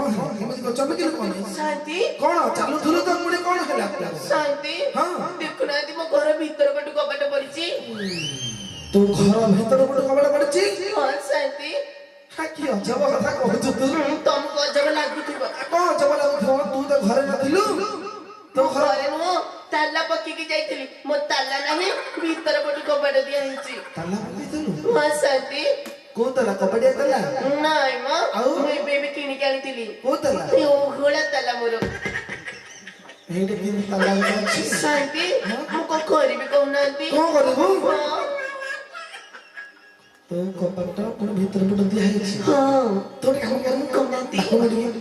ହେଲା ଏମିତି କଣ ଚମକିଲ କଣ ଶାନ୍ତି କଣ ଚାଲୁଥିଲୁ ତ ପୁଣି କଣ ହେଲା ଶାନ୍ତି ଦେଖୁନାହାନ୍ତି ମୋ ଘର ଭିତର ପଟୁ କବାଟ ପଡିଛି ତୁ ଘର ଭିତର ପଟୁ କବାଟ ପଡିଛି ହଁ ଶାନ୍ତି କି ଅଜବ କଥା କହୁଛୁ ତୁ ତମକୁ ଅଜବ ଲାଗୁଥିବ କଣ ଅଜବ ଲାଗୁଥିବ ତୁ ତ ଘରେ ନଥିଲୁ ତୋ ଘରେ ନୁହଁ ତାଲା ପକେଇକି ଯାଇଥିଲି ମୋ ତାଲା ନାହିଁ ଭିତର ପଟୁ କବାଟ ଦିଆ ହେଇଛି ତାଲା ପକେଇଥିଲୁ ହଁ ଶାନ୍ତି କୋଉ ତାଲା କବାଡ଼ିଆ ତାଲା ନାଇଁ ମ ଆଉ ମୁଁ ଏବେ କିଣିକି ଆଣିଥିଲି କୋଉ ତାଲା ଓହୋଳା ତାଲା ମୋର ଏଇଟା କେମିତି ତାଲା ଅଛି ଶାନ୍ତି ମୁଁ କଣ କରିବି କହୁନାହାନ୍ତି କଣ କରିବୁ ତୋ କବାଟ ପୁଣି ଭିତର ପଟୁ ଦିଆ ହେଇଛି ହଁ ତୋ କାମ କର କହୁନାହାନ୍ତି